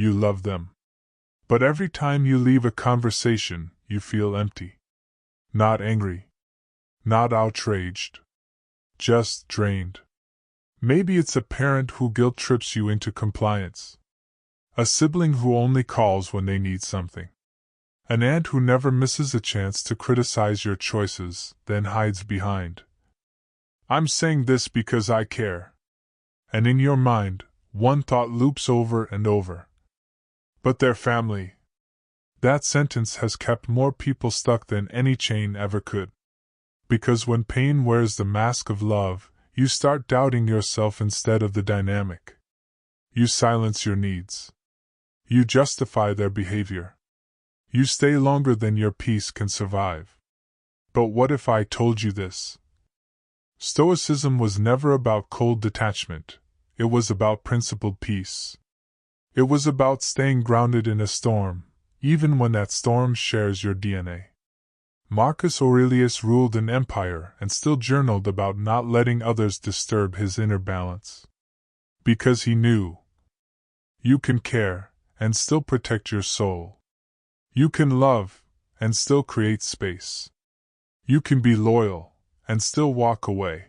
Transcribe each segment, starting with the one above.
You love them. But every time you leave a conversation, you feel empty. Not angry. Not outraged. Just drained. Maybe it's a parent who guilt trips you into compliance. A sibling who only calls when they need something. An aunt who never misses a chance to criticize your choices, then hides behind. I'm saying this because I care. And in your mind, one thought loops over and over. But their family. That sentence has kept more people stuck than any chain ever could. Because when pain wears the mask of love, you start doubting yourself instead of the dynamic. You silence your needs. You justify their behavior. You stay longer than your peace can survive. But what if I told you this? Stoicism was never about cold detachment. It was about principled peace. It was about staying grounded in a storm, even when that storm shares your DNA. Marcus Aurelius ruled an empire and still journaled about not letting others disturb his inner balance. Because he knew. You can care and still protect your soul. You can love and still create space. You can be loyal and still walk away.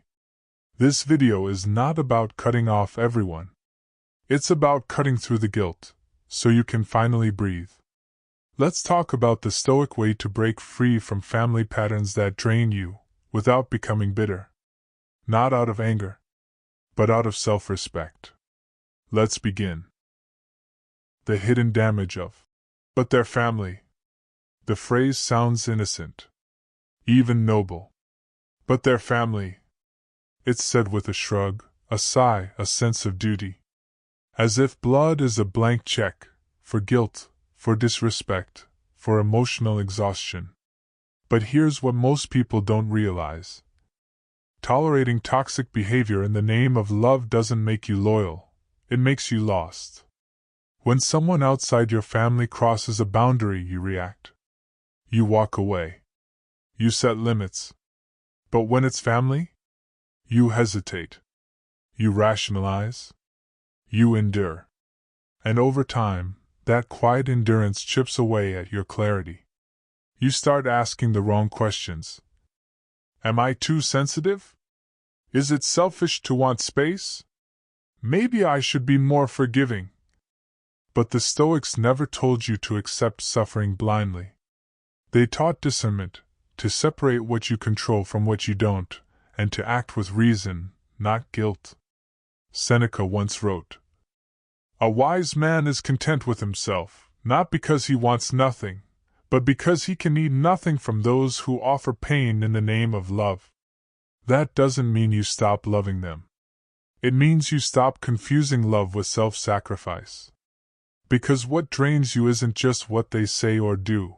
This video is not about cutting off everyone. It's about cutting through the guilt, so you can finally breathe. Let's talk about the Stoic way to break free from family patterns that drain you, without becoming bitter. Not out of anger, but out of self-respect. Let's begin. The hidden damage of "but their family." The phrase sounds innocent, even noble. But their family. It's said with a shrug, a sigh, a sense of duty. As if blood is a blank check, for guilt, for disrespect, for emotional exhaustion. But here's what most people don't realize. Tolerating toxic behavior in the name of love doesn't make you loyal, it makes you lost. When someone outside your family crosses a boundary, you react. You walk away. You set limits. But when it's family, you hesitate. You rationalize. You endure. And over time, that quiet endurance chips away at your clarity. You start asking the wrong questions. Am I too sensitive? Is it selfish to want space? Maybe I should be more forgiving. But the Stoics never told you to accept suffering blindly. They taught discernment, to separate what you control from what you don't, and to act with reason, not guilt. Seneca once wrote, "A wise man is content with himself, not because he wants nothing, but because he can need nothing from those who offer pain in the name of love." That doesn't mean you stop loving them. It means you stop confusing love with self-sacrifice. Because what drains you isn't just what they say or do.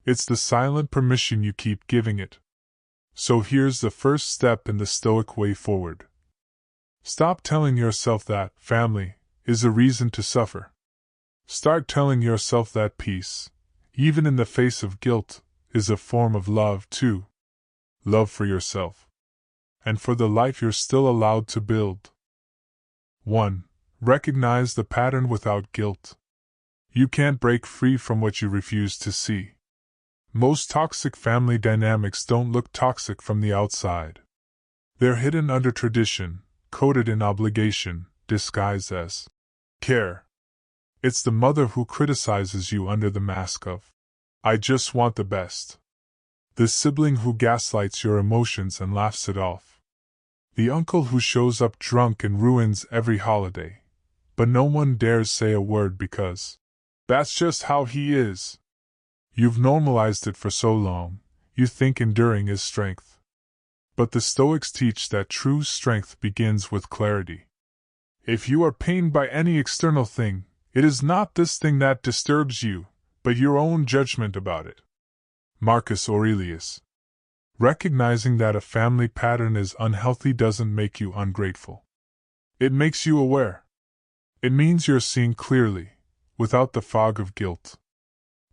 It's the silent permission you keep giving it. So here's the first step in the Stoic way forward. Stop telling yourself that family is a reason to suffer. Start telling yourself that peace, even in the face of guilt, is a form of love too. Love for yourself. And for the life you're still allowed to build. 1. Recognize the pattern without guilt. You can't break free from what you refuse to see. Most toxic family dynamics don't look toxic from the outside. They're hidden under tradition, coded in obligation, disguised as care. It's the mother who criticizes you under the mask of, "I just want the best." The sibling who gaslights your emotions and laughs it off. The uncle who shows up drunk and ruins every holiday. But no one dares say a word because that's just how he is. You've normalized it for so long, you think enduring is strength. But the Stoics teach that true strength begins with clarity. If you are pained by any external thing, it is not this thing that disturbs you, but your own judgment about it. Marcus Aurelius. Recognizing that a family pattern is unhealthy doesn't make you ungrateful. It makes you aware. It means you're seeing clearly, without the fog of guilt.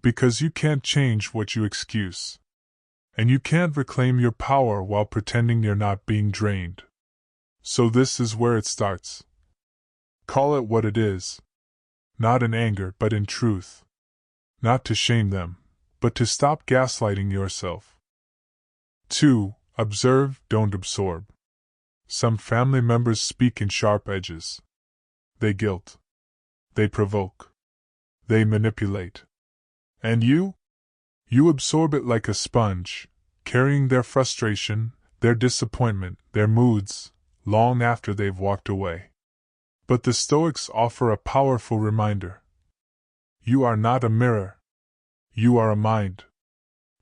Because you can't change what you excuse. And you can't reclaim your power while pretending you're not being drained. So this is where it starts. Call it what it is. not in anger but in truth. Not to shame them, but to stop gaslighting yourself. 2. Observe, don't absorb. Some family members speak in sharp edges. They guilt. They provoke. They manipulate. And you? You absorb it like a sponge, carrying their frustration, their disappointment, their moods, long after they've walked away. But the Stoics offer a powerful reminder. You are not a mirror. You are a mind.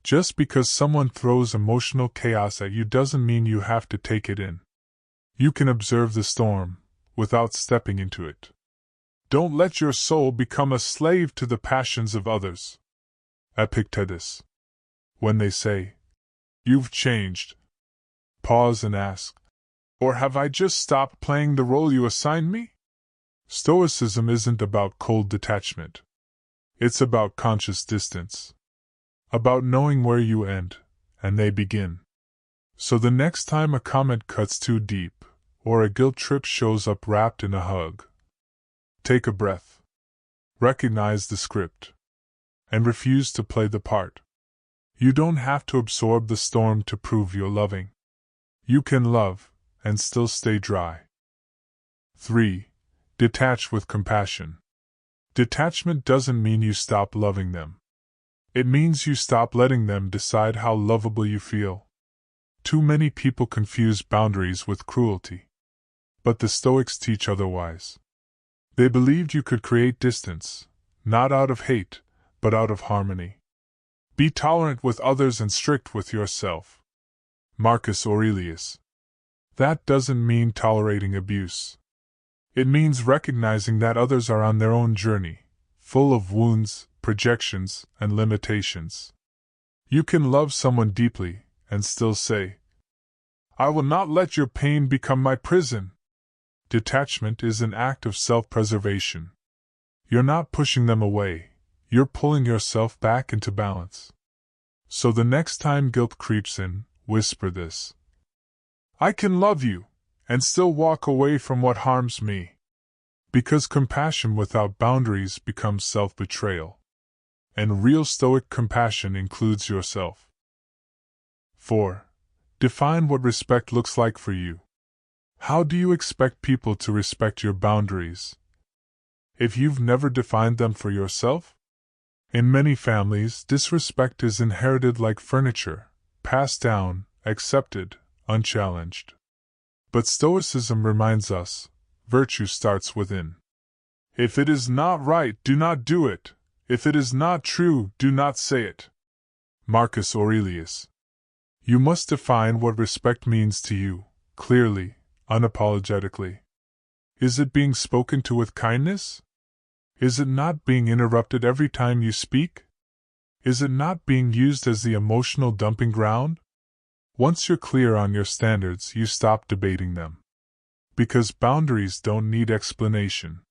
Just because someone throws emotional chaos at you doesn't mean you have to take it in. You can observe the storm, without stepping into it. Don't let your soul become a slave to the passions of others. Epictetus. When they say, "You've changed," pause and ask, "Or have I just stopped playing the role you assigned me?" Stoicism isn't about cold detachment. It's about conscious distance. About knowing where you end, and they begin. So the next time a comment cuts too deep, or a guilt trip shows up wrapped in a hug, take a breath. Recognize the script. And refuse to play the part. You don't have to absorb the storm to prove you're loving. You can love, and still stay dry. 3. Detach with compassion. Detachment doesn't mean you stop loving them. It means you stop letting them decide how lovable you feel. Too many people confuse boundaries with cruelty. But the Stoics teach otherwise. They believed you could create distance, not out of hate, but out of harmony. Be tolerant with others and strict with yourself. Marcus Aurelius. That doesn't mean tolerating abuse. It means recognizing that others are on their own journey, full of wounds, projections, and limitations. You can love someone deeply, and still say, "I will not let your pain become my prison." Detachment is an act of self-preservation. You're not pushing them away, you're pulling yourself back into balance. So the next time guilt creeps in, whisper this: "I can love you, and still walk away from what harms me." Because compassion without boundaries becomes self-betrayal. And real Stoic compassion includes yourself. 4. Define what respect looks like for you. How do you expect people to respect your boundaries if you've never defined them for yourself? In many families, disrespect is inherited like furniture, passed down, accepted, unchallenged. But Stoicism reminds us, virtue starts within. If it is not right, do not do it. If it is not true, do not say it. Marcus Aurelius. You must define what respect means to you, clearly, unapologetically. Is it being spoken to with kindness? Is it not being interrupted every time you speak? Is it not being used as the emotional dumping ground? Once you're clear on your standards, you stop debating them. Because boundaries don't need explanation.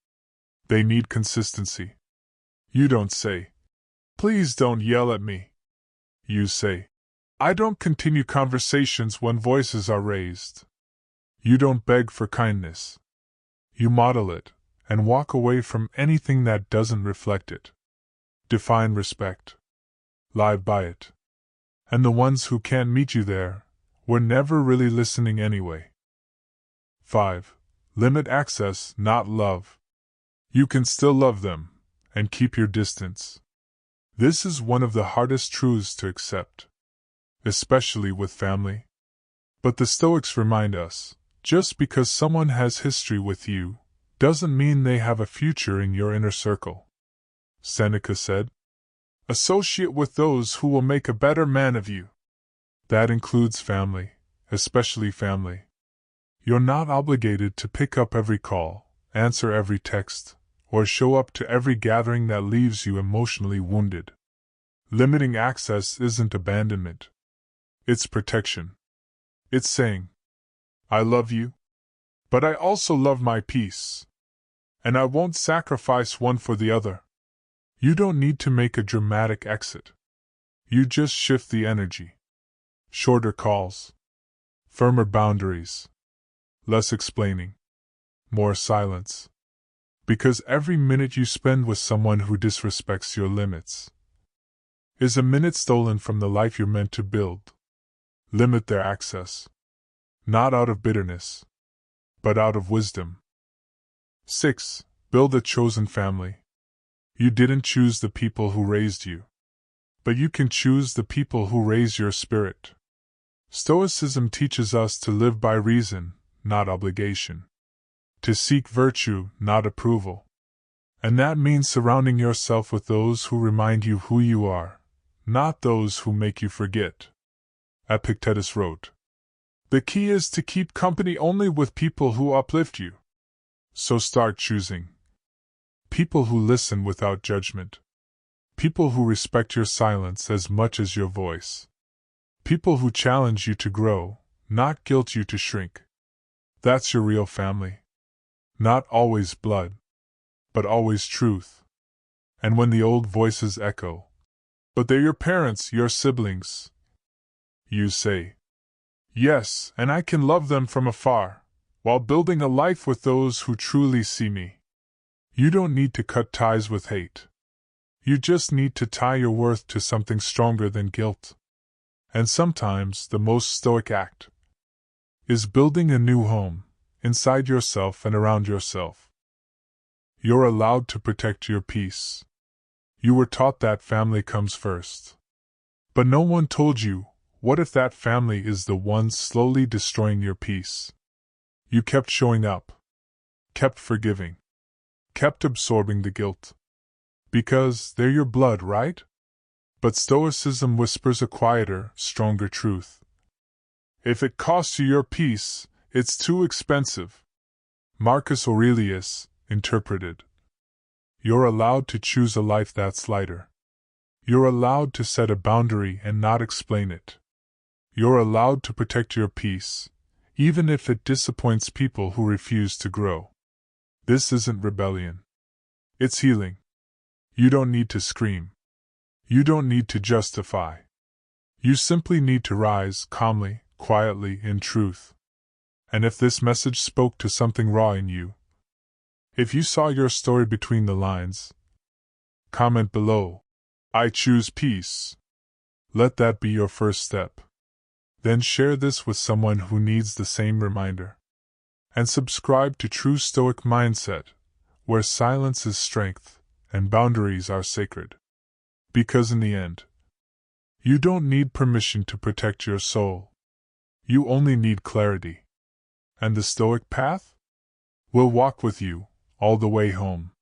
They need consistency. You don't say, "Please don't yell at me." You say, "I don't continue conversations when voices are raised." You don't beg for kindness. You model it, and walk away from anything that doesn't reflect it. Define respect. Live by it. And the ones who can't meet you there, were never really listening anyway. 5. Limit access, not love. You can still love them, and keep your distance. This is one of the hardest truths to accept, especially with family. But the Stoics remind us, just because someone has history with you, doesn't mean they have a future in your inner circle. Seneca said, "Associate with those who will make a better man of you." That includes family, especially family. You're not obligated to pick up every call, answer every text, or show up to every gathering that leaves you emotionally wounded. Limiting access isn't abandonment. It's protection. It's saying, "I love you, but I also love my peace. And I won't sacrifice one for the other." You don't need to make a dramatic exit. You just shift the energy. Shorter calls. Firmer boundaries. Less explaining. More silence. Because every minute you spend with someone who disrespects your limits is a minute stolen from the life you're meant to build. Limit their access. Not out of bitterness, but out of wisdom. 6. Build a chosen family. You didn't choose the people who raised you, but you can choose the people who raise your spirit. Stoicism teaches us to live by reason, not obligation. To seek virtue, not approval. And that means surrounding yourself with those who remind you who you are, not those who make you forget. Epictetus wrote, "The key is to keep company only with people who uplift you." So start choosing people who listen without judgment. People who respect your silence as much as your voice. People who challenge you to grow, not guilt you to shrink. That's your real family. Not always blood, but always truth. And when the old voices echo, "But they're your parents, your siblings," you say, "Yes, and I can love them from afar, while building a life with those who truly see me." You don't need to cut ties with hate. You just need to tie your worth to something stronger than guilt. And sometimes the most stoic act is building a new home, inside yourself and around yourself. You're allowed to protect your peace. You were taught that family comes first. But no one told you, what if that family is the one slowly destroying your peace? You kept showing up, kept forgiving, kept absorbing the guilt. Because they're your blood, right? But Stoicism whispers a quieter, stronger truth. If it costs you your peace, it's too expensive. Marcus Aurelius interpreted, "You're allowed to choose a life that's lighter. You're allowed to set a boundary and not explain it. You're allowed to protect your peace, even if it disappoints people who refuse to grow." This isn't rebellion. It's healing. You don't need to scream. You don't need to justify. You simply need to rise calmly, quietly, in truth. And if this message spoke to something raw in you, if you saw your story between the lines, comment below, "I choose peace." Let that be your first step. Then share this with someone who needs the same reminder. And subscribe to True Stoic Mindset, where silence is strength and boundaries are sacred. Because in the end, you don't need permission to protect your soul. You only need clarity. And the Stoic path will walk with you all the way home.